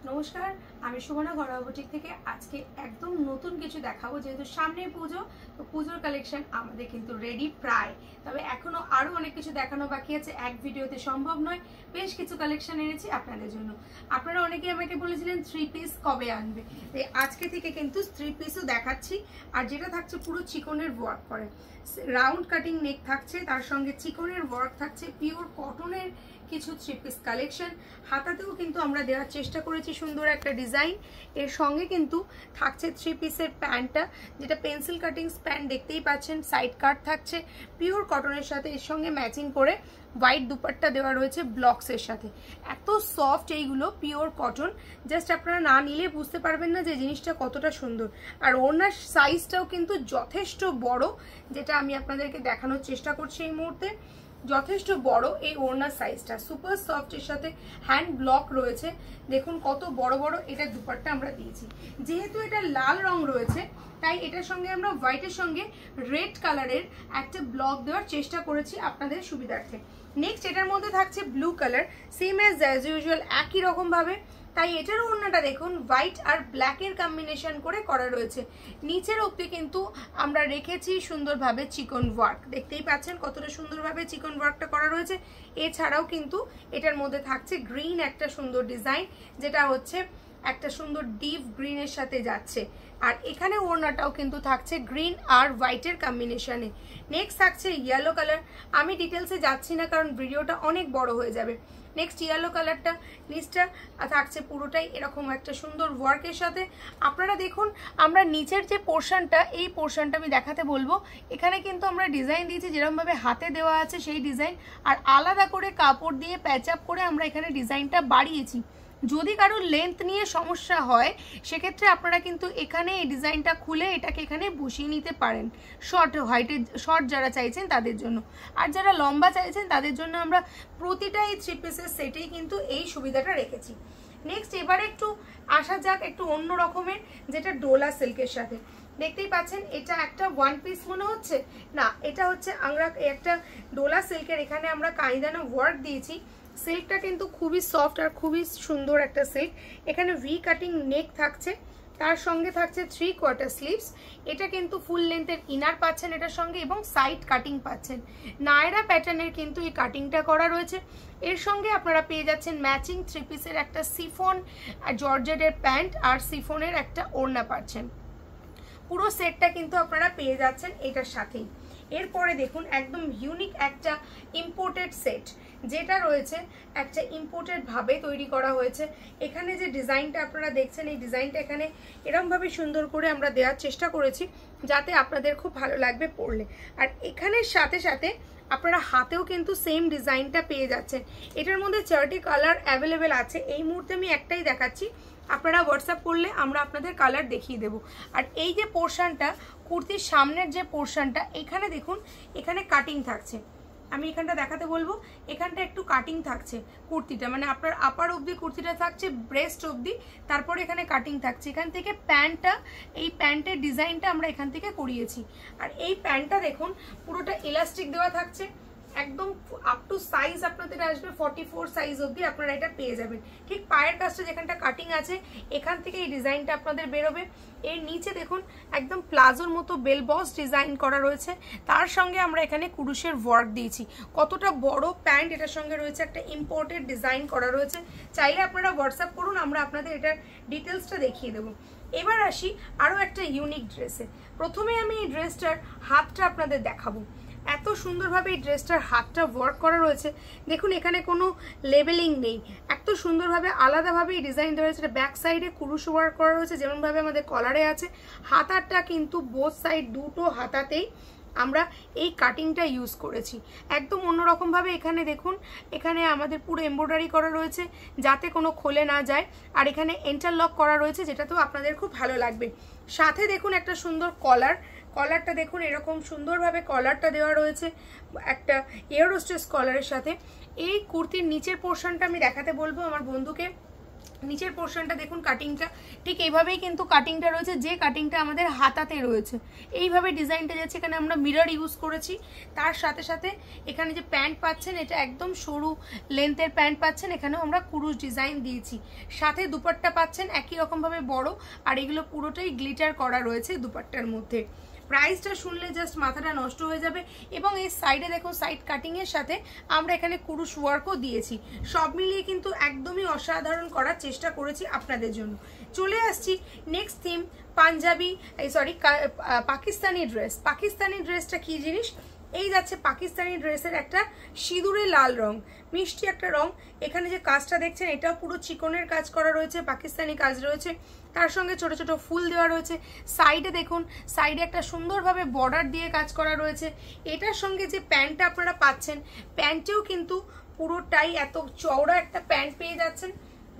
নমস্কার, আমি সুমনা ঘরোয়া বুটিক থেকে আজকে একদম নতুন কিছু দেখাবো। যেহেতু সামনে পুজো, তো পুজোর কালেকশন আমাদের কিন্তু রেডি প্রায়, তবে এখনো আরো অনেক কিছু দেখানো বাকি আছে, এক ভিডিওতে সম্ভব নয়। বেশ কিছু কালেকশন এনেছি আপনাদের জন্য। আপনারা অনেকে আমাকে বলেছিলেন 3 পিস কবে আনবে, তাই আজকে থেকে কিন্তু 3 পিসও দেখাচ্ছি। আর যেটা থাকছে পুরো চিকনের ওয়ার্ক করে, রাউন্ড কাটিং নেক থাকছে, তার সঙ্গে চিকনের ওয়ার্ক থাকছে, পিওর কটনের কিছু 3 পিস কালেকশন। হাতাতেও কিন্তু আমরা দেওয়ার চেষ্টা করেছি সুন্দর একটা ডিজাইন। এর সঙ্গে কিন্তু থাকছে 3 পিসের প্যান্টটা, যেটা পেন্সিল কাটিংস প্যান্ট দেখতেই পাচ্ছেন, সাইড কাট থাকছে পিওর কটনের সাথে। এর সঙ্গে ম্যাচিং করে হোয়াইট দুপাট্টা দেওয়া রয়েছে ব্লকসের সাথে। এত সফট এইগুলো, পিওর কটন, জাস্ট আপনারা না নিলে বুঝতে পারবেন না যে জিনিসটা কতটা সুন্দর। আর ওনার সাইজটাও কিন্তু যথেষ্ট বড়, যেটা আমি আপনাদেরকে দেখানোর চেষ্টা করছি এই মুহূর্তে। যথেষ্ট বড় এই ওড়নার সাইজটা, সুপার সফট, এর সাথে হ্যান্ড ব্লক রয়েছে। দেখুন কত বড় বড় এটা দুপাট্টা আমরা দিয়েছি। যেহেতু এটা লাল রং রয়েছে, তাই এটার সঙ্গে আমরা হোয়াইটের সঙ্গে রেড কালারের একটা ব্লক দেওয়ার চেষ্টা করেছি আপনাদের সুবিধার্থে। নেক্সট এটার মধ্যে থাকছে blue colour, same as usual একই রকম ভাবে। তাই এটার ওড়নাটা দেখুন হোয়াইট আর ব্ল্যাকের কম্বিনেশন করে করা রয়েছে। নিচের অবধি কিন্তু আমরা রেখেছি সুন্দরভাবে চিকন ওয়ার্ক, দেখতেই পাচ্ছেন কতটা সুন্দরভাবে চিকন ওয়ার্কটা করা রয়েছে। এছাড়াও কিন্তু এটার মধ্যে থাকছে গ্রিন একটা সুন্দর ডিজাইন, যেটা হচ্ছে একটা সুন্দর ডিপ গ্রিনের সাথে যাচ্ছে। আর এখানে ওড়নাটাও কিন্তু থাকছে গ্রিন আর হোয়াইটের কম্বিনেশনে। নেক্সট থাকছে ইয়েলো কালার। আমি ডিটেলসে যাচ্ছি না কারণ ভিডিওটা অনেক বড় হয়ে যাবে। নেক্সট ইয়েলো কালারটা, নিচটা থাকছে পুরোটাই এরকম একটা সুন্দর ওয়ার্কের সাথে। আপনারা দেখুন আমরা নিচের যে পোর্শনটা, এই পোর্শনটা আমি দেখাতে বলবো। এখানে কিন্তু আমরা ডিজাইন দিয়েছি যেরকমভাবে হাতে দেওয়া আছে সেই ডিজাইন, আর আলাদা করে কাপড় দিয়ে প্যাচ আপ করে আমরা এখানে ডিজাইনটা বাড়িয়েছি। যদি কারোর লেন্থ নিয়ে সমস্যা হয়, সেক্ষেত্রে আপনারা কিন্তু এখানে এই ডিজাইনটা খুলে এটাকে এখানে বসিয়ে নিতে পারেন, শর্ট হোয়াইটের শর্ট যারা চাইছেন তাদের জন্য। আর যারা লম্বা চাইছেন তাদের জন্য আমরা প্রতিটা এই 3 পিসের সেটেই কিন্তু এই সুবিধাটা রেখেছি। নেক্সট এবারে একটু আসা যাক একটু অন্য রকমের, যেটা ডোলা সিল্কের সাথে। দেখতেই পাচ্ছেন এটা একটা 1 পিস মনে হচ্ছে না, এটা হচ্ছে আমরা একটা ডোলা সিল্কের, এখানে আমরা কাইদানা ওয়ার্ক দিয়েছি। সিল্কটা কিন্তু খুবই সফট আর খুবই সুন্দর একটা সিল্ক। এখানে ভি কাটিং নেক থাকছে, তার সঙ্গে থাকছে 3/4 স্লিভস। এটা কিন্তু ফুল লেন্থের ইনার পাচ্ছেন এটার সঙ্গে, এবং সাইড কাটিং পাচ্ছেন। নায়রা প্যাটার্নের কিন্তু এই কাটিংটা করা রয়েছে। এর সঙ্গে আপনারা পেয়ে যাচ্ছেন ম্যাচিং 3 পিসের একটা সিফন আর জর্জেটের প্যান্ট, আর সিফনের একটা ওড়না পাচ্ছেন। পুরো সেটটা কিন্তু আপনারা পেয়ে যাচ্ছেন এটার সাথেই। এরপরে দেখুন একদম ইউনিক একটা ইম্পোর্টেড সেট, যেটা রয়েছে একটা ইম্পোর্টেড ভাবে তৈরি করা হয়েছে। এখানে যে ডিজাইনটা আপনারা দেখছেন, এই ডিজাইনটা এখানে এরকমভাবে সুন্দর করে আমরা দেওয়ার চেষ্টা করেছি, যাতে আপনাদের খুব ভালো লাগবে পরলে। আর এখানের সাথে সাথে আপনারা হাতেও কিন্তু সেম ডিজাইনটা পেয়ে যাচ্ছেন। এটার মধ্যে 4টি কালার অ্যাভেলেবেল আছে। এই মুহূর্তে আমি একটাই দেখাচ্ছি, আপনারা হোয়াটসঅ্যাপ করলে আমরা আপনাদের কালার দেখিয়ে দেব। আর এই যে পোর্শনটা, কুর্তির সামনের যে পোর্শনটা, এখানে দেখুন এখানে কাটিং থাকছে। আমি এখানটা দেখাতে বলবো, এখানটা একটু কাটিং থাকছে কুর্তিটা, মানে আপনার আপার অবধি কুর্তিটা থাকছে ব্রেস্ট অবধি, তারপরে এখানে কাটিং থাকছে। এখান থেকে প্যান্টটা, এই প্যান্টের ডিজাইনটা আমরা এখান থেকে করিয়েছি। আর এই প্যান্টটা দেখুন পুরোটা ইলাস্টিক দেওয়া থাকছে, একদম আপ টু সাইজ আপনাদের আসবে 44 সাইজ অবধি আপনারা এটা পেয়ে যাবেন। ঠিক পায়ের কাছটা যেখানটা কাটিং আছে, এখান থেকে এই ডিজাইনটা আপনাদের বেরোবে। এর নিচে দেখুন একদম প্লাজোর মতো বেল বস ডিজাইন করা রয়েছে, তার সঙ্গে আমরা এখানে কুরুশের ওয়ার্ক দিয়েছি। কতটা বড় প্যান্ট, এটার সঙ্গে রয়েছে একটা ইম্পোর্টেড ডিজাইন করা রয়েছে। চাইলে আপনারা হোয়াটসঅ্যাপ করুন, আমরা আপনাদের এটার ডিটেলসটা দেখিয়ে দেবো। এবার আসি আরও একটা ইউনিক ড্রেসে। প্রথমে আমি এই ড্রেসটার হাতটা আপনাদের দেখাবো। এত সুন্দরভাবে এই ড্রেসটার হাতটা ওয়ার্ক করা রয়েছে। দেখুন এখানে কোনো লেবেলিং নেই, এত সুন্দরভাবে আলাদাভাবে এই ডিজাইন দেওয়া রয়েছে। ব্যাক সাইডে কুরুশ ওয়ার্ক করা রয়েছে যেমনভাবে আমাদের কলারে আছে। হাতাটা কিন্তু বোথ সাইড দুটো হাতাতেই আমরা এই কাটিংটা ইউজ করেছি, একদম অন্যরকমভাবে। এখানে দেখুন এখানে আমাদের পুরো এমব্রয়ডারি করা রয়েছে, যাতে কোনো খোলে না যায়। আর এখানে ইন্টারলক করা রয়েছে, যেটাতেও আপনাদের খুব ভালো লাগবে। সাথে দেখুন একটা সুন্দর কলার, কলারটা দেখুন এরকম সুন্দরভাবে কলারটা দেওয়া রয়েছে একটা এয়ার হোস্টেস কলারের সাথে। এই কুর্তির নিচের পোর্শনটা আমি দেখাতে বলবো আমার বন্ধুকে। নিচের পোর্শনটা দেখুন কাটিংটা ঠিক এইভাবেই কিন্তু কাটিংটা রয়েছে, যে কাটিংটা আমাদের হাতাতে রয়েছে এইভাবে ডিজাইনটা যাচ্ছে। এখানে আমরা মিরর ইউজ করেছি, তার সাথে সাথে এখানে যে প্যান্ট পাচ্ছেন এটা একদম সরু লেন্থের প্যান্ট পাচ্ছেন, এখানেও আমরা কুরুশ ডিজাইন দিয়েছি। সাথে দুপাট্টা পাচ্ছেন একই রকমভাবে বড়, আর এগুলো পুরোটাই গ্লিটার করা রয়েছে দুপাট্টার মধ্যে। প্রাইসটা শুনলে জাস্ট মাথাটা নষ্ট হয়ে যাবে। এবং এই সাইডে দেখো সাইড কাটিং এর সাথে আমরা এখানে কুরুশ ওয়ার্কও দিয়েছি। সব মিলিয়ে কিন্তু একদমই অসাধারণ করার চেষ্টা করেছি আপনাদের জন্য। চলে আসছি next theme, Punjabi Pakistani dress. পাকিস্তানি ড্রেসটা কি জিনিস, এই যাচ্ছে পাকিস্তানি ড্রেসের একটা সিঁদুরে লাল রং, মিষ্টি একটা রং। এখানে যে কাজটা দেখছেন এটাও পুরো চিকনের কাজ করা রয়েছে, পাকিস্তানি কাজ রয়েছে, তার সঙ্গে ছোট ছোট ফুল দেওয়া রয়েছে। সাইডে দেখুন, সাইডে একটা সুন্দরভাবে বর্ডার দিয়ে কাজ করা রয়েছে। এটার সঙ্গে যে প্যান্টটা আপনারা পাচ্ছেন, প্যান্টেও কিন্তু পুরোটাই এত চওড়া একটা প্যান্ট পেয়ে যাচ্ছেন।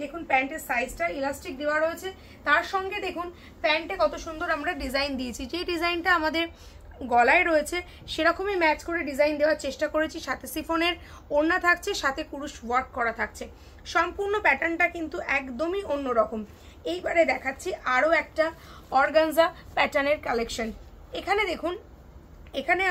দেখুন প্যান্টের সাইজটা ইলাস্টিক দেওয়া রয়েছে, তার সঙ্গে দেখুন প্যান্টে কত সুন্দর আমরা ডিজাইন দিয়েছি। যে ডিজাইনটা আমাদের গলায় রয়েছে সেরকমই ম্যাচ করে ডিজাইন দেওয়ার চেষ্টা করেছি। সাথে সিফনের ওড়না থাকছে, সাথে কুরুশ ওয়ার্ক করা থাকছে। সম্পূর্ণ প্যাটার্নটা কিন্তু একদমই অন্যরকম। এইবারে দেখাচ্ছি আরও একটা অর্গানজা প্যাটার্নের কালেকশন। এখানে দেখুন, এখানে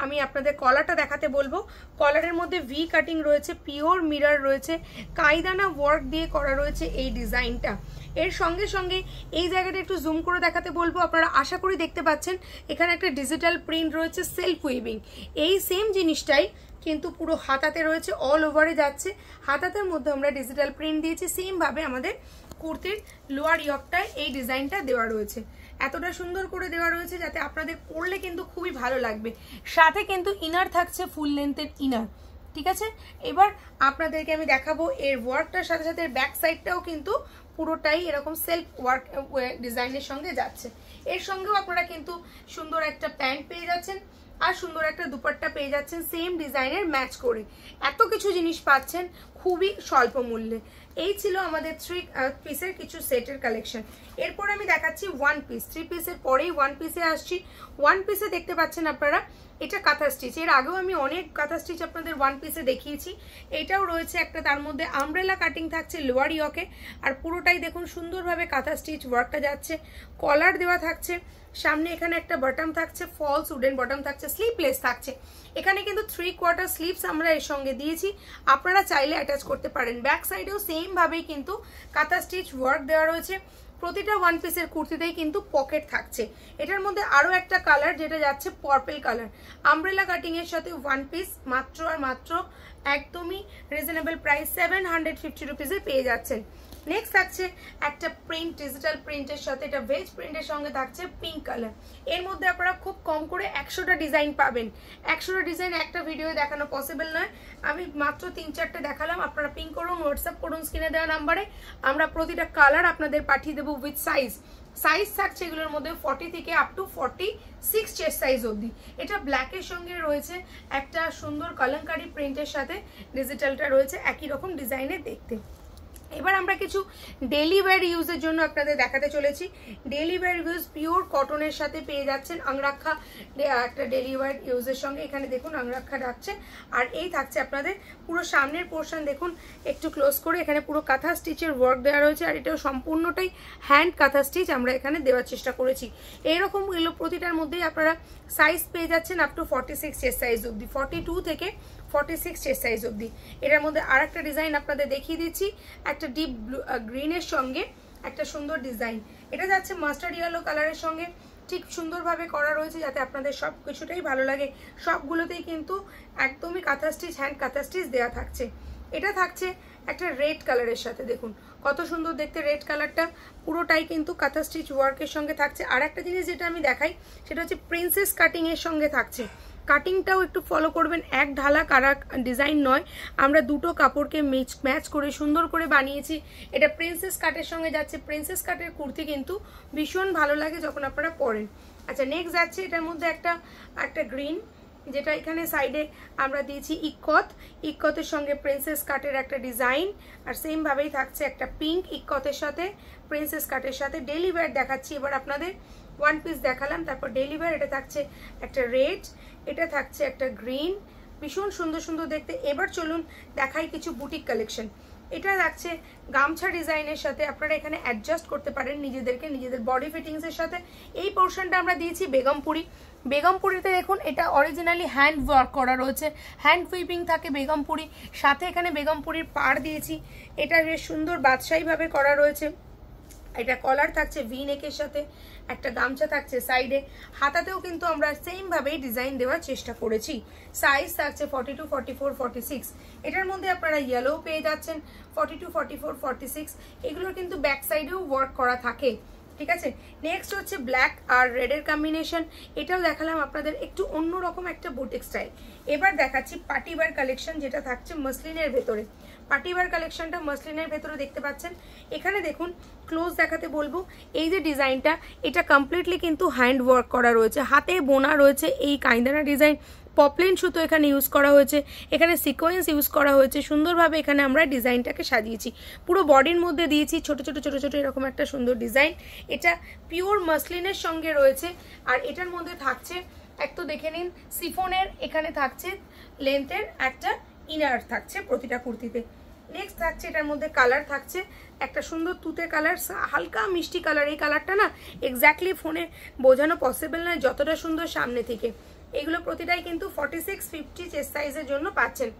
আমি আপনাদের কলারটা দেখাতে বলবো। কলারের মধ্যে ভি কাটিং রয়েছে, পিওর মিরর রয়েছে, কাইদানা ওয়ার্ক দিয়ে করা রয়েছে এই ডিজাইনটা। এর সঙ্গে সঙ্গে এই জায়গাটা একটু জুম করে দেখাতে বলবো, আপনারা আশা করি দেখতে পাচ্ছেন এখানে একটা ডিজিটাল প্রিন্ট রয়েছে, সেলফ উইভিং। এই সেম জিনিসটাই কিন্তু পুরো হাতাতে রয়েছে, অল ওভারে যাচ্ছে। হাতাতের মধ্যে আমরা ডিজিটাল প্রিন্ট দিয়েছি, সেম ভাবে আমাদের কুর্তির লোয়ার ইয়কটায় এই ডিজাইনটা দেওয়া রয়েছে। এতটা সুন্দর করে দেওয়া রয়েছে যাতে আপনাদের পরলে কিন্তু খুবই ভালো লাগবে। সাথে কিন্তু ইনার থাকছে ফুল লেন্থের ইনার, ঠিক আছে। এবার আপনাদেরকে আমি দেখাবো এর ওয়ার্কটার সাথে সাথে ব্যাক সাইডটাও কিন্তু পুরোটাই এরকম সেলফ ওয়ার্ক ডিজাইনের সঙ্গে যাচ্ছে। এর সঙ্গেও আপনারা কিন্তু সুন্দর একটা প্যান্ট পেয়ে যাচ্ছেন, আর সুন্দর একটা দুপাট্টা পেয়ে যাচ্ছেন সেম ডিজাইনের ম্যাচ করে। এত কিছু জিনিস পাচ্ছেন খুবই স্বল্প মূল্যে। এই ছিল আমাদের 3 পিসের কিছু সেটের কালেকশন। এরপর আমি দেখাচ্ছি 1 পিস। 3 পিসের পরেই 1 পিসে আসছি। 1 পিসে দেখতে পাচ্ছেন আপনারা এটা কাঁথা স্টিচ। এর আগেও আমি অনেক কাঁথা স্টিচ আপনাদের 1 পিসে দেখিয়েছি। এটাও রয়েছে একটা, তার মধ্যে আমব্রেলা কাটিং থাকছে লোয়ার ইয়কে, আর পুরোটাই দেখুন সুন্দরভাবে কাঁথা স্টিচ ওয়ার্কটা যাচ্ছে। কলার দেওয়া থাকছে, সামনে এখানে একটা বটম থাকছে, ফলস উডেন বটম থাকছে, স্লিপলেস থাকছে। এখানে কিন্তু 3/4 স্লিভস আমরা এর সঙ্গে দিয়েছি, আপনারা চাইলে অ্যাটাচ করতে পারেন। ব্যাক সাইডেও সেম ভাবেই কিন্তু কাঁথা স্টিচ ওয়ার্ক দেওয়া রয়েছে। প্রতিটা 1 পিসের কুর্তিতেই কিন্তু পকেট থাকছে। এটার মধ্যে আরো একটা কালার যেটা যাচ্ছে পার্পল কালার। আমব্রেলা কাটিং এর সাথে 1 পিস মাত্র আর মাত্র একদমই রিজনেবল প্রাইস 750 রুপিসে পেয়ে যাচ্ছেন। নেক্সট থাকছে একটা প্রিন্ট, ডিজিটাল প্রিন্টের সাথে এটা ভেজ প্রিন্টের সঙ্গে থাকছে পিঙ্ক কালার। এর মধ্যে আপনারা খুব কম করে 100টা ডিজাইন পাবেন। 100টা ডিজাইন একটা ভিডিওয়ে দেখানো পসিবল নয়, আমি মাত্র 3-4টে দেখালাম। আপনারা পিং করুন, হোয়াটসঅ্যাপ করুন স্ক্রিনে দেওয়া নাম্বারে, আমরা প্রতিটা কালার আপনাদের পাঠিয়ে দেবো উইথ সাইজ থাকছে এগুলোর মধ্যে 40 থেকে আপ টু 46 চেস্ট সাইজ অবধি। এটা ব্ল্যাকের সঙ্গে রয়েছে একটা সুন্দর কলঙ্কারি প্রিন্টের সাথে ডিজিটালটা রয়েছে একই রকম ডিজাইনের দেখতে। এবার আমরা কিছু ডেইলি ওয়্যার ইউজের জন্য আপনাদের দেখাতে চলেছি। ডেইলি ওয়্যার ইউজ পিওর কটনের সাথে পেয়ে যাচ্ছেন আংরাক্ষা, একটা ডেইলি ওয়্যার ইউজের সঙ্গে এখানে দেখুন আংরাক্ষা রাখছে। আর এই থাকছে আপনাদের পুরো সামনের পোর্শন দেখুন একটু ক্লোজ করে, এখানে পুরো কাঁথা স্টিচের ওয়ার্ক দেওয়া রয়েছে, আর এটাও সম্পূর্ণটাই হ্যান্ড কাঁথা স্টিচ আমরা এখানে দেওয়ার চেষ্টা করেছি। এইরকম এগুলো প্রতিটার মধ্যেই আপনারা সাইজ পেয়ে যাচ্ছেন আপ টু 46 চেস্ট সাইজ অবধি, 42 থেকে 46 চেস্ট সাইজ অবধি। এটার মধ্যে আর একটা ডিজাইন আপনাদের দেখিয়ে দিচ্ছি, একটা ডিপ ব্লু গ্রিনের সঙ্গে একটা সুন্দর ডিজাইন। এটা যাচ্ছে মাস্টার্ড ইয়েলো কালারের সঙ্গে, ঠিক সুন্দরভাবে করা রয়েছে যাতে আপনাদের সব কিছুটাই ভালো লাগে। সবগুলোতেই কিন্তু একদমই কাঁথা স্টিচ, হ্যান্ড কাঁথা স্টিচ দেওয়া থাকছে। এটা থাকছে একটা রেড কালারের সাথে, দেখুন কত সুন্দর দেখতে রেড কালারটা, পুরোটাই কিন্তু কাঁথা স্টিচ ওয়ার্কের সঙ্গে থাকছে। আর একটা জিনিস যেটা আমি দেখাই সেটা হচ্ছে প্রিন্সেস কাটিং এর সঙ্গে থাকছে। কাটিংটাও একটু ফলো করবেন, এক ঢালা কারা ডিজাইন নয়, আমরা দুটো কাপড়কে ম্যাচ করে সুন্দর করে বানিয়েছি। এটা প্রিন্সেস কাটের সঙ্গে যাচ্ছে। প্রিন্সেস কাটের কুর্তি কিন্তু ভীষণ ভালো লাগে যখন আপনারা পরেন। আচ্ছা নেক্সট যাচ্ছে এটার মধ্যে একটা গ্রিন, যেটা এখানে সাইডে আমরা দিয়েছি ইক্কতের সঙ্গে প্রিন্সেস কাটের একটা ডিজাইন, আর সেম ভাবেই থাকছে একটা পিঙ্ক ইক্কতের সাথে প্রিন্সেস কাটের সাথে। ডেইলি ওয়্যার দেখাচ্ছি এবার আপনাদের, 1 পিস দেখালাম, তারপর ডেইলি ওয়্যার। এটা থাকছে একটা রেড, এটা থাকছে একটা গ্রিন, ভীষণ সুন্দর সুন্দর দেখতে। এবার চলুন দেখাই কিছু বুটিক কালেকশন। এটা থাকছে গামছা ডিজাইনের সাথে, আপনারা এখানে অ্যাডজাস্ট করতে পারেন নিজেদেরকে, নিজেদের বডি ফিটিংসের সাথে। এই পোর্শনটা আমরা দিয়েছি বেগমপুরি। বেগমপুরিতে দেখুন এটা অরিজিনালি হ্যান্ড ওয়ার্ক করা রয়েছে, হ্যান্ড উইপিং থাকে বেগমপুরি, সাথে এখানে বেগমপুরির পাড় দিয়েছি। এটা বেশ সুন্দর বাদশাহীভাবে করা রয়েছে। এটা কলার থাকছে ভি নেকের সাথে, একটা গামছা থাকছে সাইডে, হাতাতেও কিন্তু আমরা সেম ভাবেই ডিজাইন দেওয়ার চেষ্টা করেছি। সাইজ থাকছে 42, 44, 46। এটার মধ্যে আপনারা ইয়েলো পেয়ে যাচ্ছেন 42, 44, 46। এগুলোর কিন্তু ব্যাক সাইডেও ওয়ার্ক করা থাকে, ঠিক আছে। নেক্সট হচ্ছে ব্ল্যাক আর রেডের কম্বিনেশন। এটাও দেখালাম আপনাদের একটু অন্যরকম একটা বুটিক স্টাইল। এবার দেখাচ্ছি পার্টিওয়ার কালেকশন, যেটা থাকছে মসলিনের ভেতরে। পার্টিওয়ার কালেকশনটা মসলিনের ভেতরে দেখতে পাচ্ছেন। এখানে দেখুন, ক্লোজ দেখাতে বলবো, এই যে ডিজাইনটা এটা কমপ্লিটলি কিন্তু হ্যান্ড ওয়ার্ক করা রয়েছে, হাতে বোনা রয়েছে এই কায়দানা ডিজাইন। পপলিন সুতো এখানে ইউজ করা হয়েছে, এখানে সিকোয়েন্স ইউজ করা হয়েছে, সুন্দরভাবে এখানে আমরা ডিজাইনটাকে সাজিয়েছি। পুরো বডির মধ্যে দিয়েছি ছোট ছোট ছোট ছোট এরকম একটা সুন্দর ডিজাইন। এটা পিওর মসলিনের সঙ্গে রয়েছে। আর এটার মধ্যে থাকছে, এক তো দেখে নিন, সিফনের এখানে থাকছে লেন্থের একটা ইনার থাকছে প্রতিটা কুর্তিতে। নেক্সট থাকছে এটার মধ্যে কালার থাকছে একটা সুন্দর তুতে কালার, হালকা মিষ্টি কালার। এই কালারটা না এক্স্যাক্টলি ফোনে বোঝানো পসিবল নয় যতটা সুন্দর সামনে থেকে। এগুলো প্রতিটাই কিন্তু 46, 50 চেস্ট সাইজের জন্য পাচ্ছেন,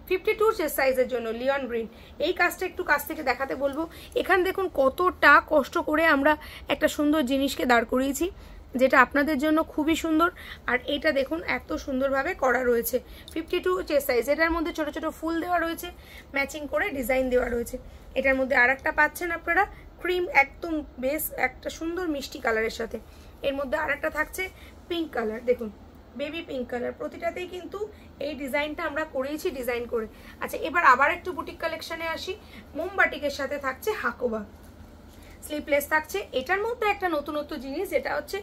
52 চেস্ট সাইজের জন্য লিওন গ্রিন। এই কাজটা একটু কাছ থেকে দেখাতে বলবো। এখানে দেখুন কতটা কষ্ট করে আমরা একটা সুন্দর জিনিসকে দাঁড় করিয়েছি, যেটা আপনাদের জন্য খুবই সুন্দর। আর এটা দেখুন এত সুন্দরভাবে করা রয়েছে, 52 চেস্ট সাইজ। এটার মধ্যে ছোট ছোট ফুল দেওয়া রয়েছে, ম্যাচিং করে ডিজাইন দেওয়া রয়েছে। এটার মধ্যে আর একটা পাচ্ছেন আপনারা ক্রিম, একদম বেশ একটা সুন্দর মিষ্টি কালারের সাথে। এর মধ্যে আর একটা থাকছে পিঙ্ক কালার, দেখুন বেবি পিঙ্ক কালার। প্রতিটাতেই কিন্তু এই ডিজাইনটা আমরা করেছি ডিজাইন করে। আচ্ছা, এবার আবার একটু বুটিক কালেকশনে আসি। মোমবাটিকের সাথে থাকছে হাকোবা, স্লিপলেস থাকছে। এটার মধ্যে একটা নতুনত্ব জিনিস, যেটা হচ্ছে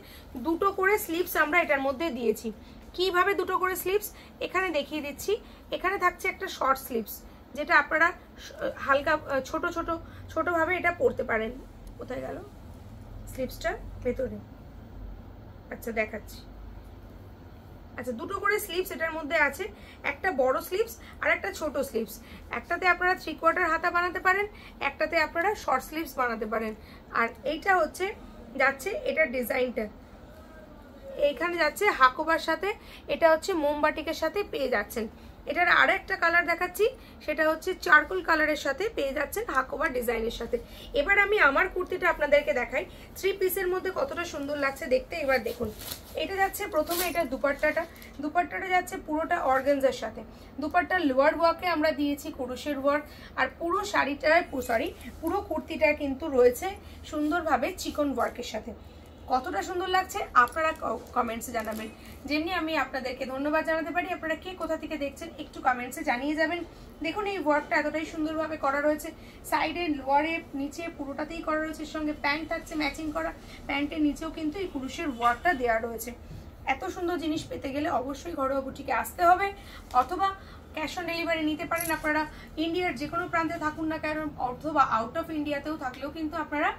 দুটো করে স্লিপস আমরা এটার মধ্যে দিয়েছি। কিভাবে দুটো করে স্লিপস এখানে দেখিয়ে দিচ্ছি। এখানে থাকছে একটা শর্ট স্লিপস, যেটা আপনারা হালকা ছোট ছোট ছোটভাবে এটা পরতে পারেন। কোথায় গেল স্লিপসটা? ভেতরে। আচ্ছা দেখাচ্ছি। আচ্ছা, দুটো করে স্লিপস এটার মধ্যে আছে, একটা বড় স্লিপস আর একটা ছোট স্লিপস। একটাতে আপনারা 3/4 হাতা বানাতে পারেন, একটাতে আপনারা শর্ট স্লিপস বানাতে পারেন। আর এইটা হচ্ছে যাচ্ছে এটার ডিজাইনটা এইখানে যাচ্ছে হাকোবার সাথে, এটা হচ্ছে মোমবাটিকের সাথে পেয়ে যাচ্ছেন। এটার আর একটা কালার দেখাচ্ছি, সেটা হচ্ছে চারকোল কালারের সাথে পেয়ে যাচ্ছেন হাকোবার ডিজাইনের সাথে। এবার আমি আমার কুর্তিটা আপনাদেরকে দেখাই 3 পিসের মধ্যে কতটা সুন্দর লাগছে দেখতে। এবার দেখুন, এটা যাচ্ছে প্রথমে, এটা দুপাট্টাটা যাচ্ছে পুরোটা অর্গানজার সাথে। দুপাট্টার লোয়ার ওয়ার্কে আমরা দিয়েছি কুরুশের ওয়ার্ক। আর পুরো শাড়িটায় পুরো কুর্তিটা কিন্তু রয়েছে সুন্দরভাবে চিকন ওয়ার্কের সাথে। কতটা সুন্দর লাগছে আপনারা কমেন্টসে জানাবেন। যেমনি আমি আপনাদেরকে ধন্যবাদ জানাতে পারি, আপনারা কে কোথা থেকে দেখছেন একটু কমেন্টসে জানিয়ে যাবেন। দেখুন এই ওয়ার্কটা এতটাই সুন্দরভাবে করা রয়েছে, সাইডে লোয়ারে নিচে পুরোটাতেই করা রয়েছে। সঙ্গে প্যান্ট থাকছে ম্যাচিং করা, প্যান্টের নিচেও কিন্তু এই কুরুশের ওয়ার্কটা দেওয়া রয়েছে। এত সুন্দর জিনিস পেতে গেলে অবশ্যই ঘরোয়া বুটিকে আসতে হবে, অথবা ক্যাশ অন ডেলিভারি নিতে পারেন। আপনারা ইন্ডিয়ার যে কোনো প্রান্তে থাকুন না কেন, অথবা আউট অফ ইন্ডিয়াতেও থাকলেও কিন্তু আপনারা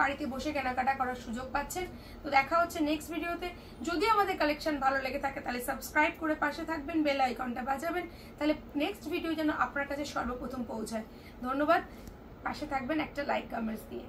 বাড়িতে বসে কেনাকাটা করার সুযোগ পাচ্ছেন। তো দেখা হচ্ছে নেক্সট ভিডিওতে। যদি আমাদের কালেকশন ভালো লেগে থাকে তাহলে সাবস্ক্রাইব করে পাশে থাকবেন, বেল আইকনটা বাজাবেন, তাহলে নেক্সট ভিডিও যেন আপনার কাছে সর্বপ্রথম পৌঁছায়। ধন্যবাদ, পাশে থাকবেন একটা লাইক কমেন্টস দিয়ে।